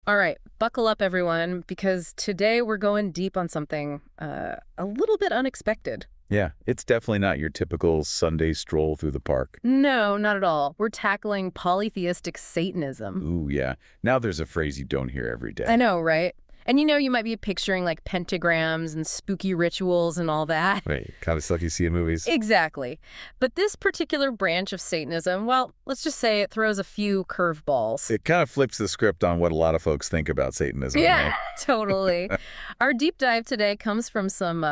All right, buckle up, everyone, because today we're going deep on something a little bit unexpected. Yeah, it's definitely not your typical Sunday stroll through the park. No, not at all. We're tackling polytheistic Satanism. Ooh, yeah. Now there's a phrase you don't hear every I day. know, right? And you might be picturing like pentagrams and spooky rituals and all that. Right, kind of stuff you see in movies. Exactly. But this particular branch of Satanism, well, let's just say it throws a few curveballs. It kind of flips the script on what a lot of folks think about Satanism, Yeah, right? totally. Our deep dive today comes from some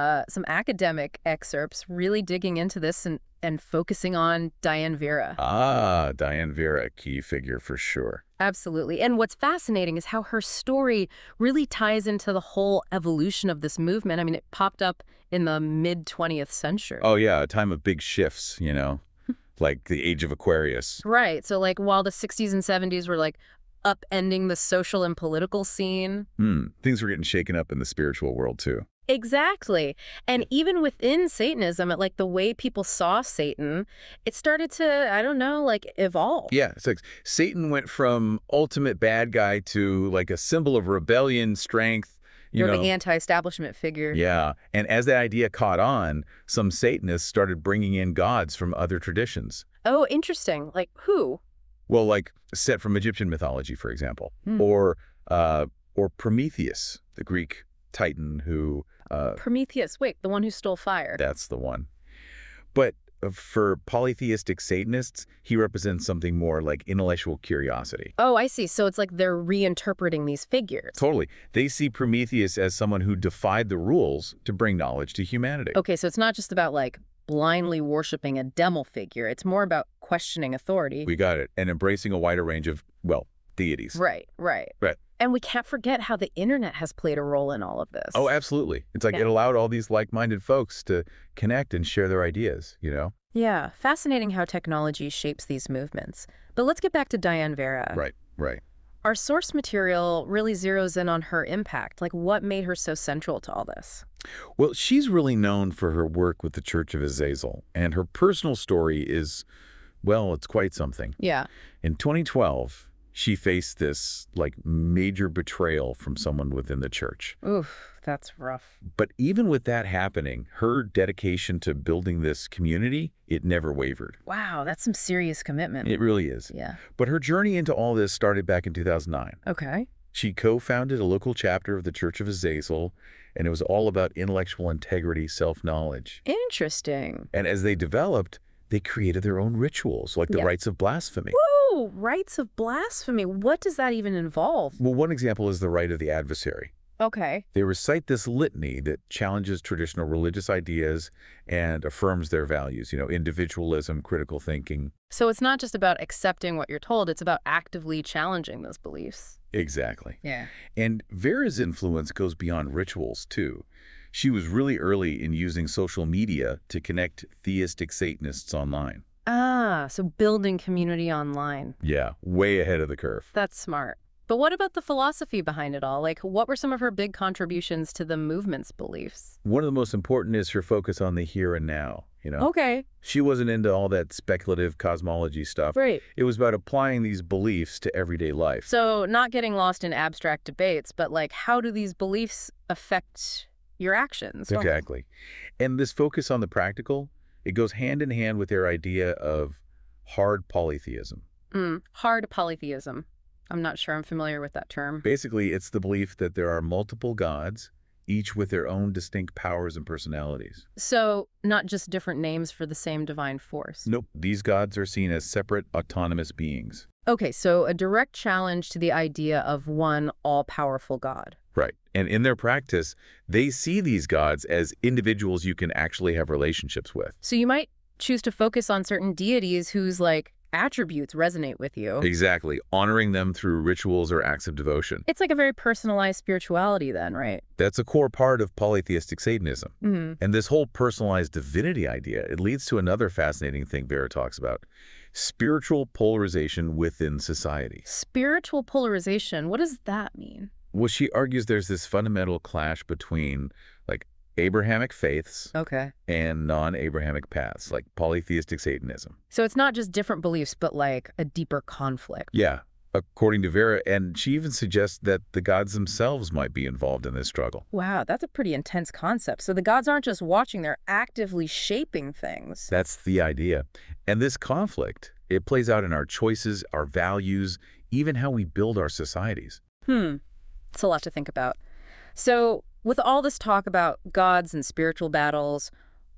academic excerpts, really digging into this and focusing on Diane Vera. Ah, Diane Vera, a key figure for sure. Absolutely. And what's fascinating is how her story really ties into the whole evolution of this movement. I mean, it popped up in the mid-20th century. Oh, yeah, a time of big shifts, like the age of Aquarius. Right. So like while the 60s and 70s were like upending the social and political scene. Things were getting shaken up in the spiritual world, too. Exactly. And even within Satanism, like the way people saw Satan, it started to, I don't know, like evolve. Yeah, it's like Satan went from ultimate bad guy to like a symbol of rebellion, strength, You're the anti-establishment figure. Yeah, and as that idea caught on, some Satanists started bringing in gods from other traditions. Oh, interesting. Like who? Well, like set from Egyptian mythology, for example, Hmm. or Prometheus, the Greek titan who Prometheus. Wait, the one who stole fire. that's the one. But for polytheistic Satanists, he represents something more like intellectual curiosity. Oh, I see. So it's like they're reinterpreting these figures. Totally. They see Prometheus as someone who defied the rules to bring knowledge to humanity. Okay, so it's not just about like blindly worshiping a demo figure. It's more about questioning authority. We got it. And embracing a wider range of, well, deities. Right. Right. And we can't forget how the internet has played a role in all of this. Oh, absolutely. It's like Yeah. it allowed all these like-minded folks to connect and share their ideas, Yeah, fascinating how technology shapes these movements. But let's get back to Diane Vera. Right. Our source material really zeroes in on her impact. Like, what made her so central to all this? Well, she's really known for her work with the Church of Azazel, and her personal story is, well, it's quite something. Yeah. In 2012, she faced this, like, major betrayal from someone within the church. Oof, that's rough. But even with that happening, her dedication to building this community, it never wavered. Wow, that's some serious commitment. It really is. Yeah. But her journey into all this started back in 2009. Okay. She co-founded a local chapter of the Church of Azazel, and it was all about intellectual integrity, self-knowledge. Interesting. And as they developed, they created their own rituals, like the Yeah. rites of blasphemy. Woo! Rites of blasphemy. What does that even involve? Well, one example is the rite of the adversary. Okay. They recite this litany that challenges traditional religious ideas and affirms their values, individualism, critical thinking. So it's not just about accepting what you're told, it's about actively challenging those beliefs. Exactly. Yeah. And Vera's influence goes beyond rituals, too. She was really early in using social media to connect theistic Satanists online. Ah, so building community online. Yeah, way ahead of the curve. That's smart. But what about the philosophy behind it all? Like, what were some of her big contributions to the movement's beliefs? One of the most important is her focus on the here and now, Okay. She wasn't into all that speculative cosmology stuff. Right. It was about applying these beliefs to everyday life. So not getting lost in abstract debates, but like, how do these beliefs affect your actions? Exactly. And this focus on the practical, it goes hand in hand with their idea of hard polytheism. Hard polytheism. I'm not sure I'm familiar with that term. Basically, it's the belief that there are multiple gods, each with their own distinct powers and personalities. So not just different names for the same divine force. Nope, these gods are seen as separate, autonomous beings. Okay, so a direct challenge to the idea of one all-powerful God. Right. And in their practice, they see these gods as individuals you can actually have relationships with. So you might choose to focus on certain deities whose, like, attributes resonate with you. Exactly. Honoring them through rituals or acts of devotion. It's like a very personalized spirituality then, right? That's a core part of polytheistic Satanism. Mm-hmm. And this whole personalized divinity idea, it leads to another fascinating thing Vera talks about: spiritual polarization within society. Spiritual polarization, what does that mean? Well, she argues there's this fundamental clash between, like, Abrahamic faiths Okay. and non-Abrahamic paths, like polytheistic Satanism. So it's not just different beliefs, but like a deeper conflict. Yeah, according to Vera, and she even suggests that the gods themselves might be involved in this struggle. Wow, that's a pretty intense concept. So the gods aren't just watching, they're actively shaping things. That's the idea. And this conflict, it plays out in our choices, our values, even how we build our societies. It's a lot to think about. So with all this talk about gods and spiritual battles,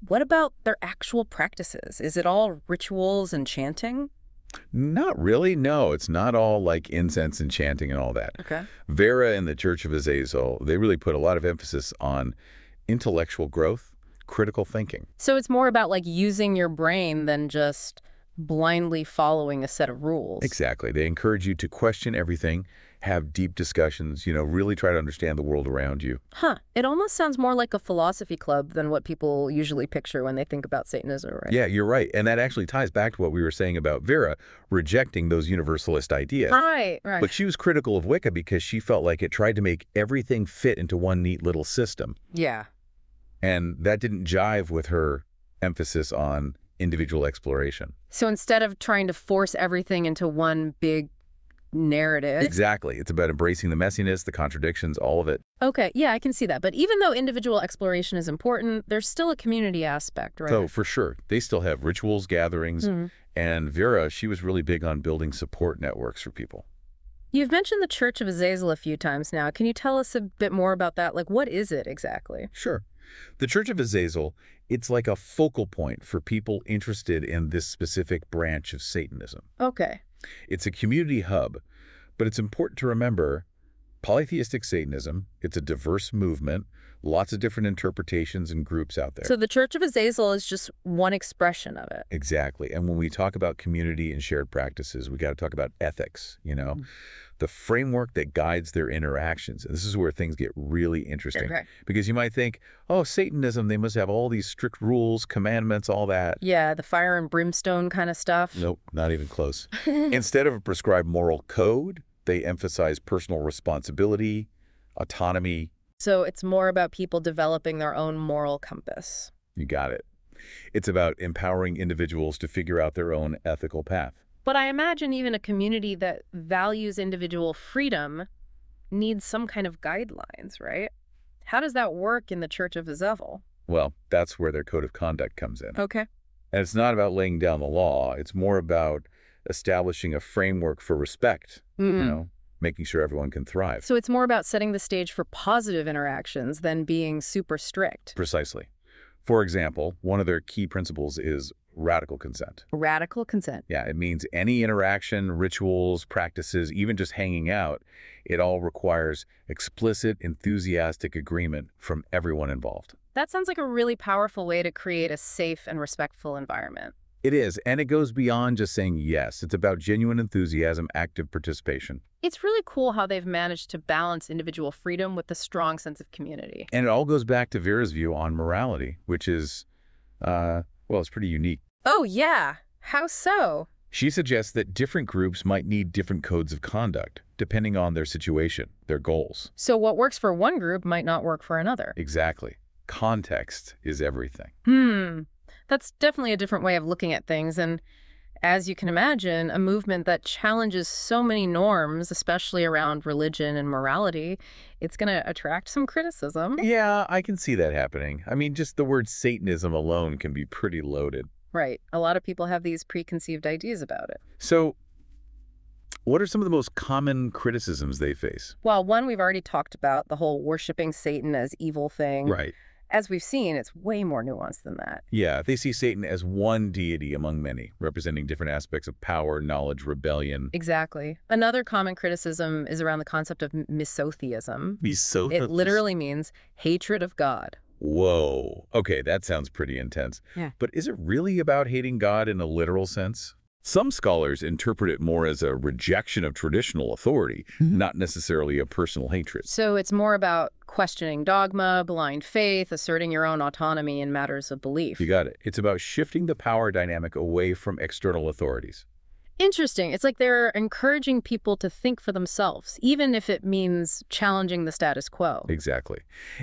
what about their actual practices? Is it all rituals and chanting? Not really, no. It's not all like incense and chanting and all that. Okay. Vera and the Church of Azazel, they really put a lot of emphasis on intellectual growth, critical thinking. So it's more about like using your brain than just blindly following a set of rules. Exactly. They encourage you to question everything, have deep discussions, really try to understand the world around you. It almost sounds more like a philosophy club than what people usually picture when they think about Satanism, right? Yeah, you're right. And that actually ties back to what we were saying about Vera rejecting those universalist ideas. Right. But she was critical of Wicca because she felt like it tried to make everything fit into one neat little system. Yeah. And that didn't jive with her emphasis on individual exploration. So instead of trying to force everything into one big narrative. Exactly. It's about embracing the messiness, the contradictions, all of it. Okay, yeah, I can see that. But even though individual exploration is important, there's still a community aspect, right? So for sure, they still have rituals, gatherings, and Vera, she was really big on building support networks for people. You've mentioned the Church of Azazel a few times now. Can you tell us a bit more about that? Like, what is it exactly? Sure. The Church of Azazel, it's like a focal point for people interested in this specific branch of Satanism. Okay. It's a community hub, but it's important to remember polytheistic Satanism, it's a diverse movement, lots of different interpretations and groups out there. So the Church of Azazel is just one expression of it. Exactly. And when we talk about community and shared practices, we got to talk about ethics, the framework that guides their interactions. And this is where things get really interesting. Okay. Because you might think, oh, Satanism, they must have all these strict rules, commandments, all that. Yeah, the fire and brimstone kind of stuff. Nope, not even close. Instead of a prescribed moral code, they emphasize personal responsibility, autonomy. So it's more about people developing their own moral compass. You got it. It's about empowering individuals to figure out their own ethical path. But I imagine even a community that values individual freedom needs some kind of guidelines, right? How does that work in the Church of Azazel? Well, that's where their code of conduct comes in. Okay. And it's not about laying down the law. It's more about establishing a framework for respect, making sure everyone can thrive. So it's more about setting the stage for positive interactions than being super strict. Precisely. For example, one of their key principles is radical consent. Radical consent. Yeah, it means any interaction, rituals, practices, even just hanging out, it all requires explicit, enthusiastic agreement from everyone involved. That sounds like a really powerful way to create a safe and respectful environment. It is, and it goes beyond just saying yes. It's about genuine enthusiasm, active participation. It's really cool how they've managed to balance individual freedom with a strong sense of community. And it all goes back to Vera's view on morality, which is, it's pretty unique. Oh, yeah. How so? She suggests that different groups might need different codes of conduct, depending on their situation, their goals. So what works for one group might not work for another. Exactly. Context is everything. That's definitely a different way of looking at things. And as you can imagine, a movement that challenges so many norms, especially around religion and morality, it's going to attract some criticism. Yeah, I can see that happening. I mean, just the word Satanism alone can be pretty loaded. Right. A lot of people have these preconceived ideas about it. So what are some of the most common criticisms they face? Well, one we've already talked about, the whole worshiping Satan as evil thing. Right. As we've seen, it's way more nuanced than that. Yeah, they see Satan as one deity among many, representing different aspects of power, knowledge, rebellion. Exactly. Another common criticism is around the concept of misotheism. Misotheism? It literally means hatred of God. Whoa. Okay, that sounds pretty intense. Yeah. But is it really about hating God in a literal sense? Some scholars interpret it more as a rejection of traditional authority, not necessarily a personal hatred. So it's more about questioning dogma, blind faith, asserting your own autonomy in matters of belief. You got it. It's about shifting the power dynamic away from external authorities. Interesting. It's like they're encouraging people to think for themselves, even if it means challenging the status quo. Exactly.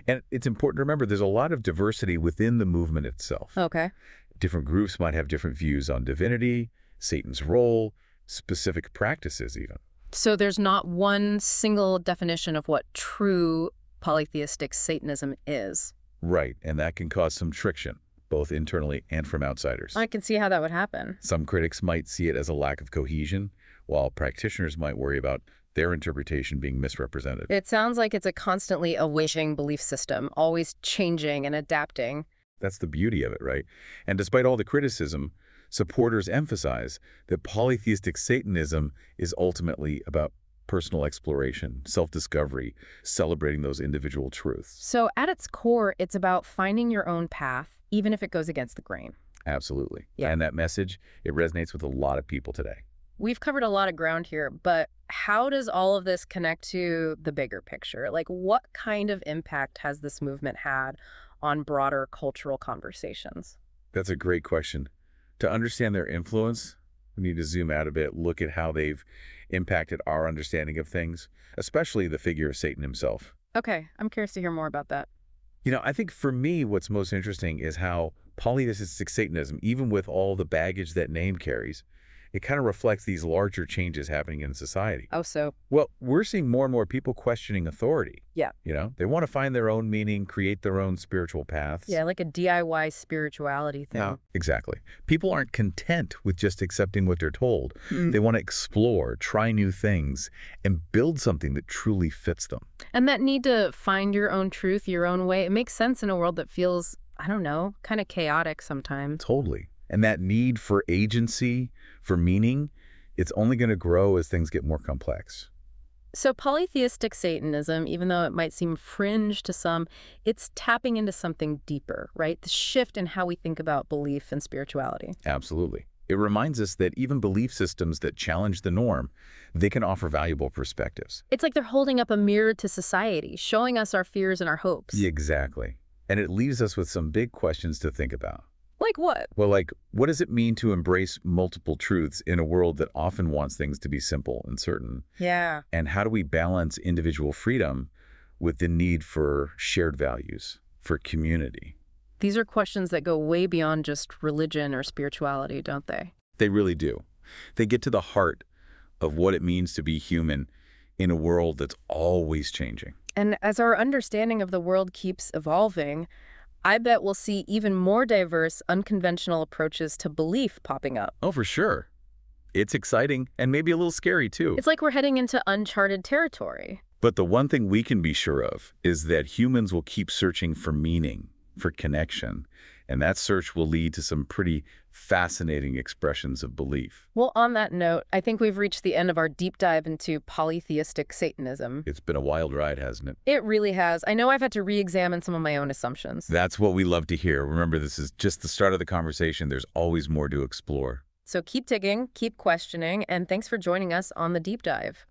And it's important to remember there's a lot of diversity within the movement itself. Okay. Different groups might have different views on divinity, Satan's role, specific practices even. So there's not one single definition of what true polytheistic Satanism is. Right, and that can cause some friction, both internally and from outsiders. I can see how that would happen. Some critics might see it as a lack of cohesion, while practitioners might worry about their interpretation being misrepresented. It sounds like it's a constantly awaiting belief system, always changing and adapting. That's the beauty of it, right? And despite all the criticism, supporters emphasize that polytheistic Satanism is ultimately about personal exploration, self-discovery, celebrating those individual truths. So at its core, it's about finding your own path, even if it goes against the grain. Absolutely. Yeah. And that message, it resonates with a lot of people today. We've covered a lot of ground here, but how does all of this connect to the bigger picture? Like, what kind of impact has this movement had on broader cultural conversations? That's a great question. To understand their influence, we need to zoom out a bit, look at how they've impacted our understanding of things, especially the figure of Satan himself. Okay, I'm curious to hear more about that. I think for me, what's most interesting is how polytheistic Satanism, even with all the baggage that name carries, it kind of reflects these larger changes happening in society. Oh, so? Well, we're seeing more and more people questioning authority. Yeah. They want to find their own meaning, create their own spiritual paths. Yeah, like a DIY spirituality thing. No, exactly. People aren't content with just accepting what they're told. Mm. They want to explore, try new things, and build something that truly fits them. And that need to find your own truth, your own way, it makes sense in a world that feels, I don't know, kind of chaotic sometimes. Totally. And that need for agency, for meaning, it's only going to grow as things get more complex. So polytheistic Satanism, even though it might seem fringe to some, it's tapping into something deeper, right? The shift in how we think about belief and spirituality. Absolutely. It reminds us that even belief systems that challenge the norm, they can offer valuable perspectives. It's like they're holding up a mirror to society, showing us our fears and our hopes. Exactly. And it leaves us with some big questions to think about. Like what? Well, like, what does it mean to embrace multiple truths in a world that often wants things to be simple and certain? Yeah. And how do we balance individual freedom with the need for shared values, for community? These are questions that go way beyond just religion or spirituality, don't they? They really do. They get to the heart of what it means to be human in a world that's always changing. And as our understanding of the world keeps evolving, I bet we'll see even more diverse, unconventional approaches to belief popping up. Oh, for sure. It's exciting and maybe a little scary, too. It's like we're heading into uncharted territory. But the one thing we can be sure of is that humans will keep searching for meaning, for connection, and that search will lead to some pretty fascinating expressions of belief. Well, on that note, I think we've reached the end of our deep dive into polytheistic Satanism. It's been a wild ride, hasn't it? It really has. I know I've had to re-examine some of my own assumptions. That's what we love to hear. Remember, this is just the start of the conversation. There's always more to explore. So keep digging, keep questioning, and thanks for joining us on the deep dive.